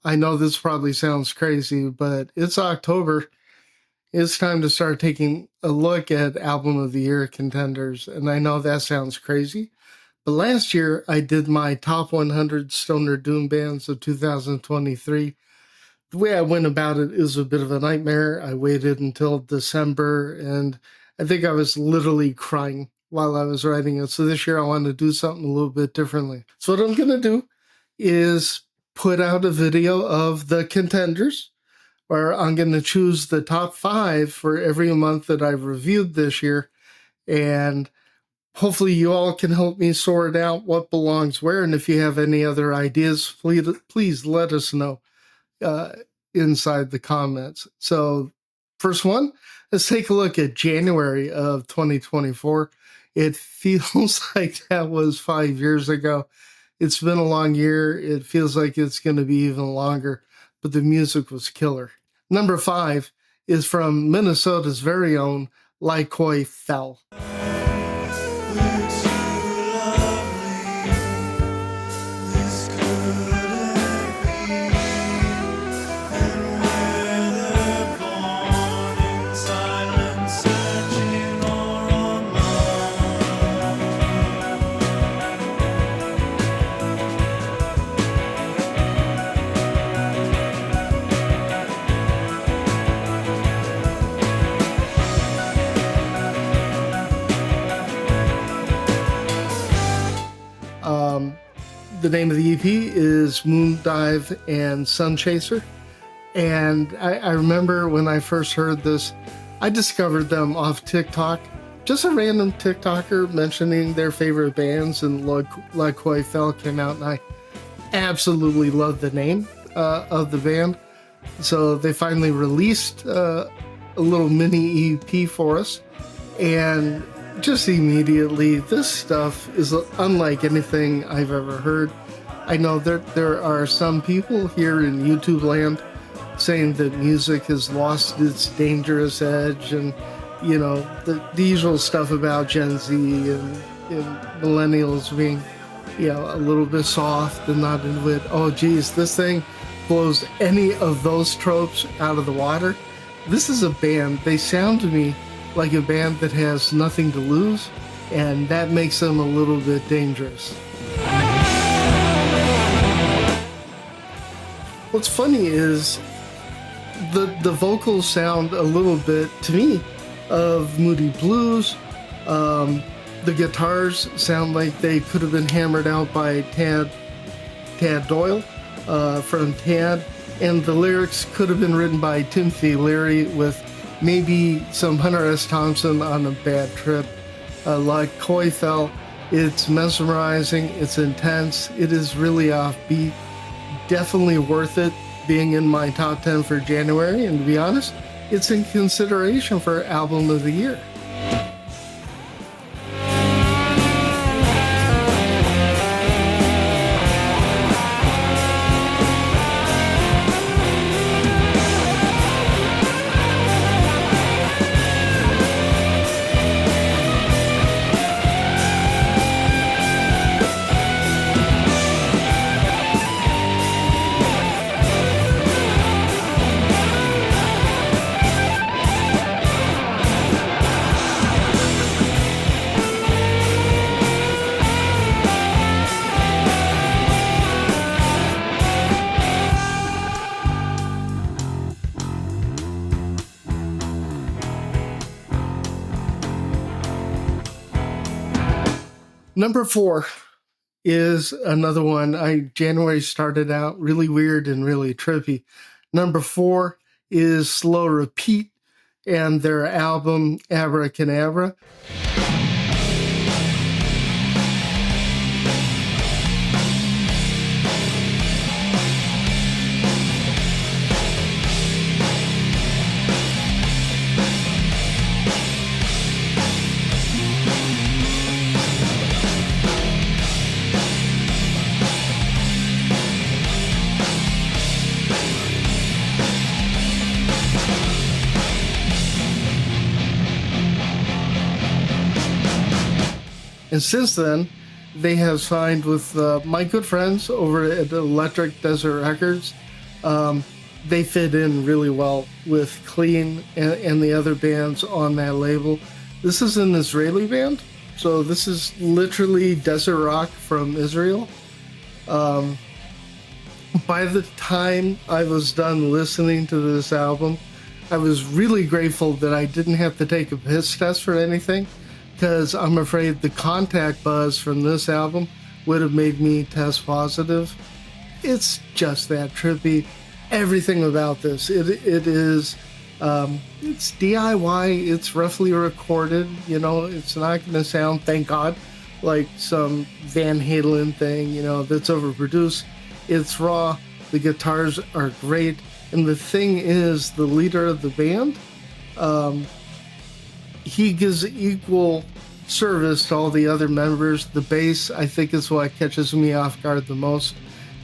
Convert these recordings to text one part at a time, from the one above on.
I know this probably sounds crazy, but it's October. It's time to start taking a look at Album of the Year contenders. And I know that sounds crazy, but last year I did my top 100 Stoner Doom bands of 2023. The way I went about it is a bit of a nightmare. I waited until December, and I think I was literally crying while I was writing it. So this year I wanted to do something a little bit differently. So what I'm going to do is put out a video of the contenders, where I'm going to choose the top 5 for every month that I've reviewed this year. And hopefully you all can help me sort out what belongs where. And if you have any other ideas, please let us know inside the comments. So first one, let's take a look at January of 2024. It feels like that was 5 years ago. It's been a long year. It feels like it's going to be even longer, but the music was killer. Number 5 is from Minnesota's very own Lykoi Fell. The name of the EP is Moon Dive and Sun Chaser. And I remember when I first heard this, I discovered them off TikTok. Just a random TikToker mentioning their favorite bands, and Lykoi Fell came out, and I absolutely loved the name of the band. So they finally released a little mini EP for us. And just immediately, this stuff is unlike anything I've ever heard. I know that there are some people here in YouTube land saying that music has lost its dangerous edge, and you know, the usual stuff about Gen Z and millennials being, you know, a little bit soft and not into it. Oh geez, this thing blows any of those tropes out of the water. This is a band, they sound to me like a band that has nothing to lose, and that makes them a little bit dangerous. What's funny is the vocals sound a little bit, to me, of Moody Blues. The guitars sound like they could have been hammered out by Tad Doyle from Tad, and the lyrics could have been written by Timothy Leary with maybe some Hunter S. Thompson on a bad trip. Lykoi Fell, it's mesmerizing, it's intense, it is really offbeat. Definitely worth it being in my top 10 for January, and to be honest, it's in consideration for Album of the Year. Number 4 is another one. January started out really weird and really trippy. Number 4 is SlowRepeat and their album Abracadabra. And since then, they have signed with my good friends over at Electric Desert Records. They fit in really well with Clean and the other bands on that label. This is an Israeli band, so this is literally desert rock from Israel. By the time I was done listening to this album, I was really grateful that I didn't have to take a piss test for anything, because I'm afraid the contact buzz from this album would have made me test positive. It's just that trippy. Everything about this, it is, it's DIY, it's roughly recorded, you know, it's not going to sound, thank God, like some Van Halen thing, you know, that's overproduced. It's raw, the guitars are great, and the thing is, the leader of the band, he gives equal service to all the other members. The bass, I think, is what catches me off guard the most.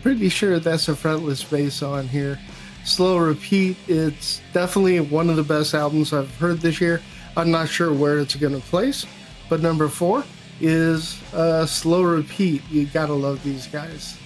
Pretty sure that's a fretless bass on here. Slow Repeat, it's definitely one of the best albums I've heard this year. I'm not sure where it's going to place, but number 4 is Slow Repeat. You gotta love these guys.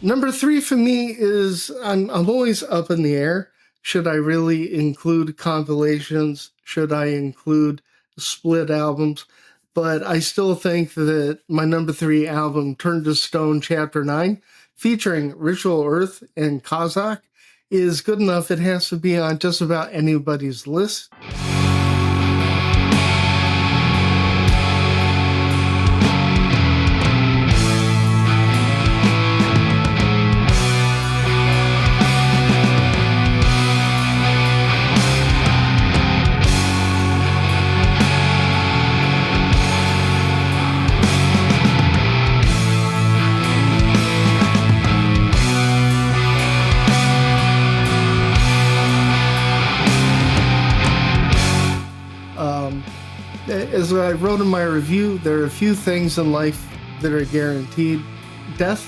Number 3 for me is, I'm always up in the air. Should I really include compilations? Should I include split albums? But I still think that my number 3 album, Turned to Stone Chapter 9, featuring Ritual Earth and Kazakh, is good enough. It has to be on just about anybody's list. As I wrote in my review, there are a few things in life that are guaranteed: death,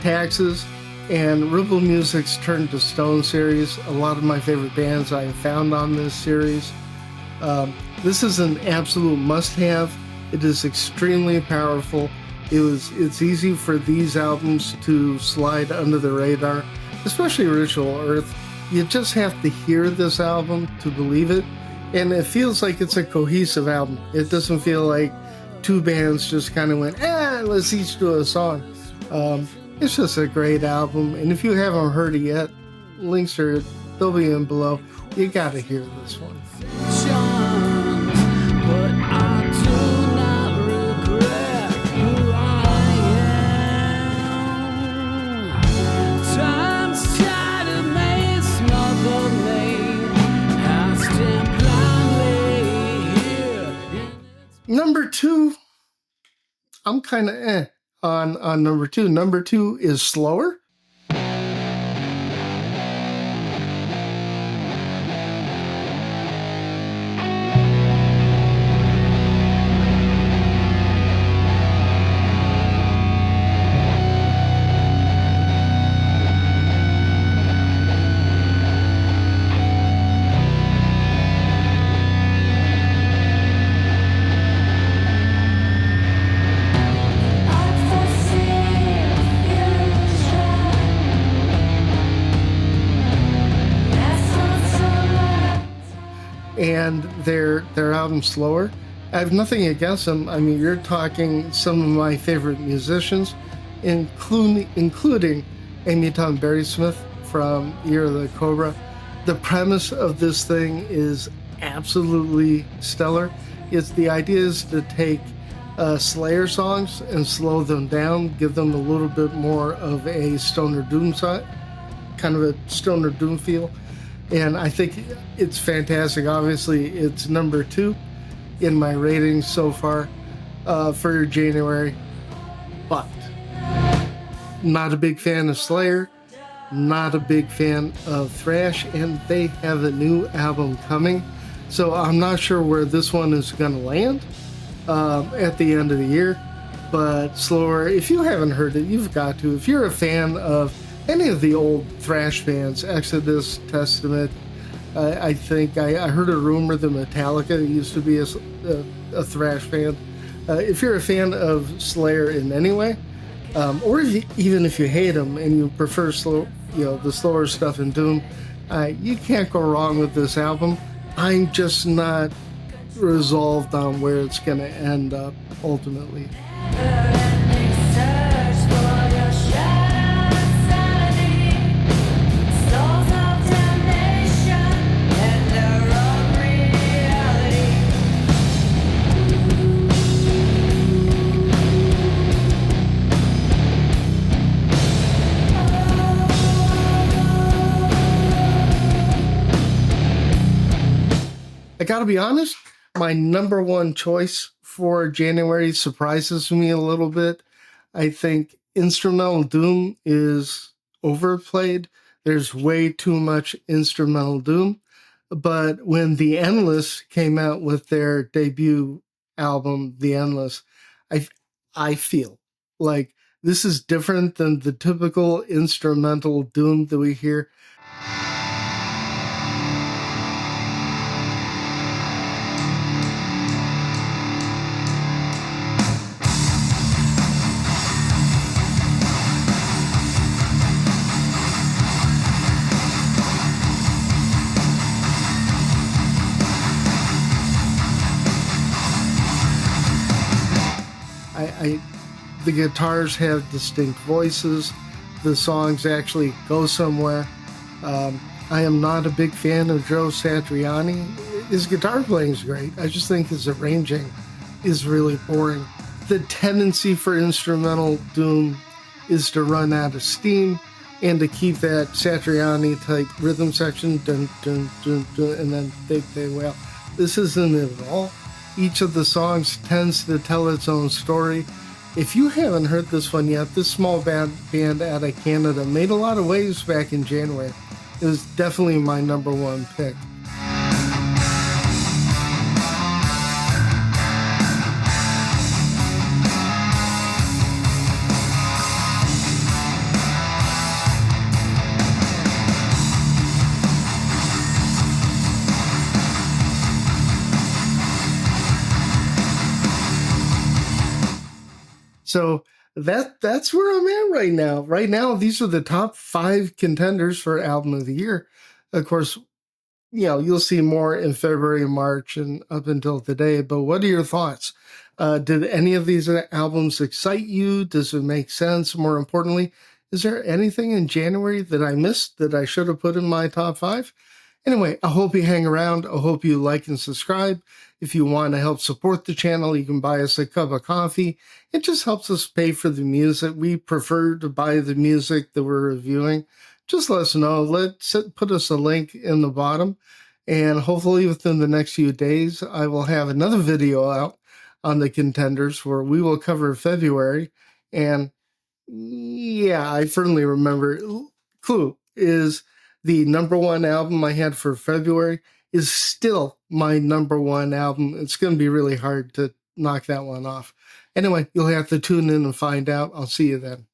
taxes, and Ripple Music's Turned to Stone series. A lot of my favorite bands I have found on this series. This is an absolute must-have. It is extremely powerful. It's easy for these albums to slide under the radar, especially Ritual Earth. You just have to hear this album to believe it. And it feels like it's a cohesive album. It doesn't feel like two bands just kind of went, let's each do a song. It's just a great album. And if you haven't heard it yet, links they'll be in below. You gotta hear this one. Number 2, I'm kind of on number 2. Number 2 is Slower. And their album Slower, I have nothing against them. I mean, you're talking some of my favorite musicians, including Amy Tom Barry-Smith from Year of the Cobra. The premise of this thing is absolutely stellar. The idea is to take Slayer songs and slow them down, give them a little bit more of a stoner doom side, kind of a stoner doom feel. And I think it's fantastic. Obviously, it's number 2 in my ratings so far for January. But not a big fan of Slayer. not a big fan of thrash, and they have a new album coming. So I'm not sure where this one is going to land at the end of the year. But Slower, if you haven't heard it, you've got to. If you're a fan of any of the old thrash bands, Exodus, Testament, I think I heard a rumor that Metallica used to be a thrash band. If you're a fan of Slayer in any way, or even if you hate them and you prefer the slower stuff in Doom, you can't go wrong with this album. I'm just not resolved on where it's going to end up ultimately. I gotta be honest, my number one choice for January surprises me a little bit. I think instrumental doom is overplayed. There's way too much instrumental doom. But when The Endless came out with their debut album, The Endless, I feel like this is different than the typical instrumental doom that we hear. The guitars have distinct voices. The songs actually go somewhere. I am not a big fan of Joe Satriani. His guitar playing is great. I just think his arranging is really boring. The tendency for instrumental doom is to run out of steam and to keep that Satriani type rhythm section, dun, dun, dun, dun, and then they wail. This isn't it at all. Each of the songs tends to tell its own story. If you haven't heard this one yet, this small band out of Canada made a lot of waves back in January. It was definitely my number one pick. So that's where I'm at right now. Right now, these are the top 5 contenders for album of the year. Of course, you'll see more in February and March and up until today. But what are your thoughts? Did any of these albums excite you? Does it make sense? More importantly, is there anything in January that I missed that I should have put in my top 5? Anyway, I hope you hang around. I hope you like and subscribe. If you want to help support the channel, you can buy us a cup of coffee. It just helps us pay for the music. We prefer to buy the music that we're reviewing. Just let us know. Put us a link in the bottom. And hopefully within the next few days, I will have another video out on the contenders where we will cover February. And yeah, I firmly remember. Clue is the number one album I had for February is still my number one album. It's going to be really hard to knock that one off. Anyway, you'll have to tune in and find out. I'll see you then.